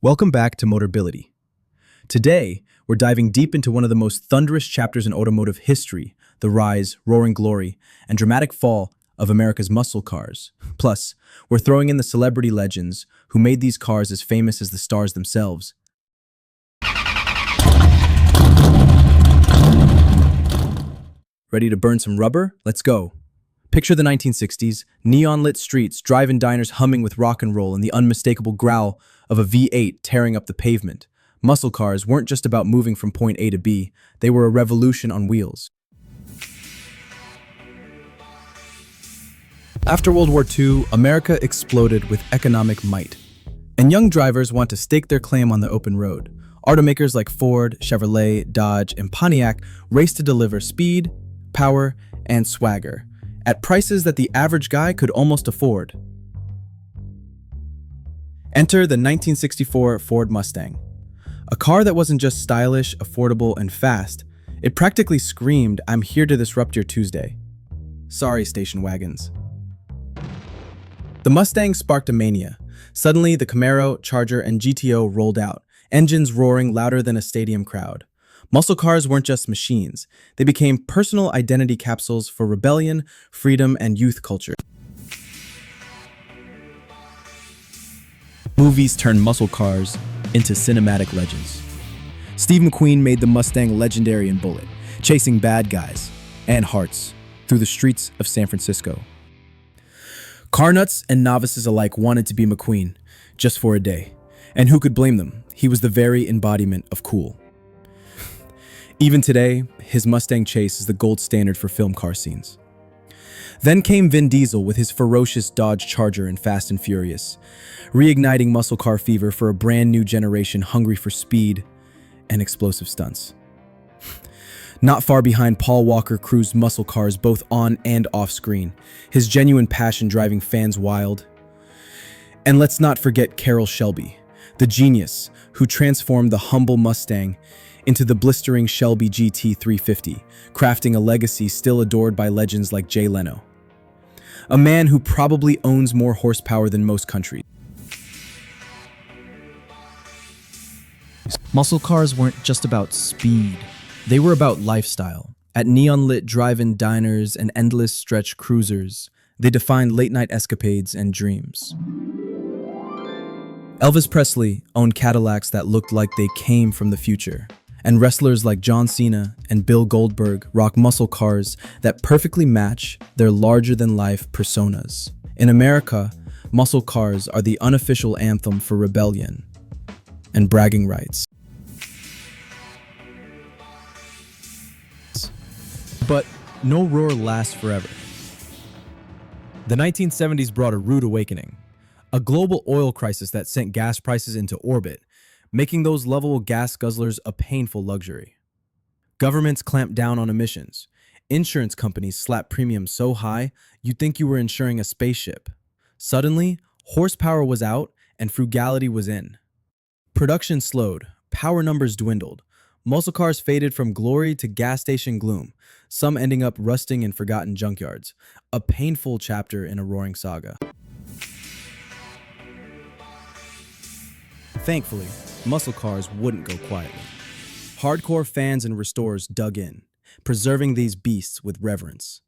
Welcome back to Motorbility. Today, we're diving deep into one of the most thunderous chapters in automotive history, the rise, roaring glory, and dramatic fall of America's muscle cars. Plus, we're throwing in the celebrity legends who made these cars as famous as the stars themselves. Ready to burn some rubber? Let's go. Picture the 1960s, neon-lit streets, drive-in diners humming with rock and roll, and the unmistakable growl of a V8 tearing up the pavement. Muscle cars weren't just about moving from point A to B, they were a revolution on wheels. After World War II, America exploded with economic might, and young drivers want to stake their claim on the open road. Automakers like Ford, Chevrolet, Dodge, and Pontiac raced to deliver speed, power, and swagger at prices that the average guy could almost afford. Enter the 1964 Ford Mustang. A car that wasn't just stylish, affordable, and fast, it practically screamed, "I'm here to disrupt your Tuesday." Sorry, station wagons. The Mustang sparked a mania. Suddenly, the Camaro, Charger, and GTO rolled out, engines roaring louder than a stadium crowd. Muscle cars weren't just machines. They became personal identity capsules for rebellion, freedom, and youth culture. Movies turned muscle cars into cinematic legends. Steve McQueen made the Mustang legendary in Bullet, chasing bad guys and hearts through the streets of San Francisco. Car nuts and novices alike wanted to be McQueen, just for a day. And who could blame them? He was the very embodiment of cool. Even today, his Mustang chase is the gold standard for film car scenes. Then came Vin Diesel with his ferocious Dodge Charger in Fast and Furious, reigniting muscle car fever for a brand new generation hungry for speed and explosive stunts. Not far behind, Paul Walker cruised muscle cars both on and off screen, his genuine passion driving fans wild. And let's not forget Carroll Shelby, the genius who transformed the humble Mustang into the blistering Shelby GT 350, crafting a legacy still adored by legends like Leno. A man who probably owns more horsepower than most countries. Muscle cars weren't just about speed. They were about lifestyle. At neon-lit drive-in diners and endless stretch cruisers, they defined late-night escapades and dreams. Elvis Presley owned Cadillacs that looked like they came from the future. And wrestlers like John Cena and Bill Goldberg rock muscle cars that perfectly match their larger-than-life personas. In America, muscle cars are the unofficial anthem for rebellion and bragging rights. But no roar lasts forever. The 1970s brought a rude awakening, a global oil crisis that sent gas prices into orbit, making those level gas guzzlers a painful luxury. Governments clamped down on emissions. Insurance companies slapped premiums so high, you'd think you were insuring a spaceship. Suddenly, horsepower was out and frugality was in. Production slowed, power numbers dwindled. Muscle cars faded from glory to gas station gloom, some ending up rusting in forgotten junkyards. A painful chapter in a roaring saga. Thankfully, muscle cars wouldn't go quietly. Hardcore fans and restorers dug in, preserving these beasts with reverence.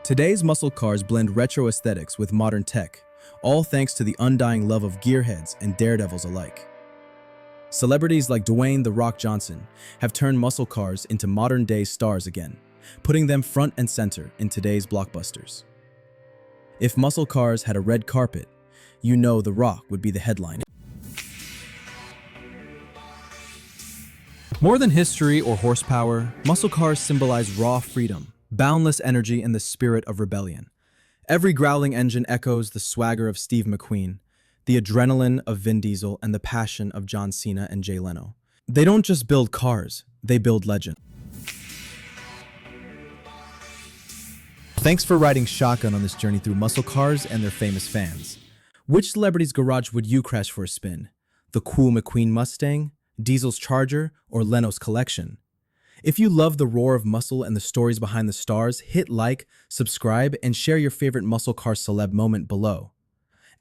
Today's muscle cars blend retro aesthetics with modern tech, all thanks to the undying love of gearheads and daredevils alike. Celebrities like Dwayne "The Rock" Johnson have turned muscle cars into modern-day stars again, putting them front and center in today's blockbusters. If muscle cars had a red carpet, you know The Rock would be the headline. More than history or horsepower, muscle cars symbolize raw freedom, boundless energy, and the spirit of rebellion. Every growling engine echoes the swagger of Steve McQueen, the adrenaline of Vin Diesel, and the passion of John Cena and Leno. They don't just build cars, they build legend. Thanks for riding shotgun on this journey through muscle cars and their famous fans. Which celebrity's garage would you crash for a spin? The cool McQueen Mustang, Diesel's Charger, or Leno's collection? If you love the roar of muscle and the stories behind the stars, hit like, subscribe, and share your favorite muscle car celeb moment below.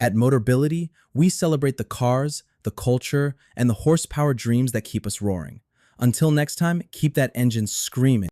At Motorbility, we celebrate the cars, the culture, and the horsepower dreams that keep us roaring. Until next time, keep that engine screaming.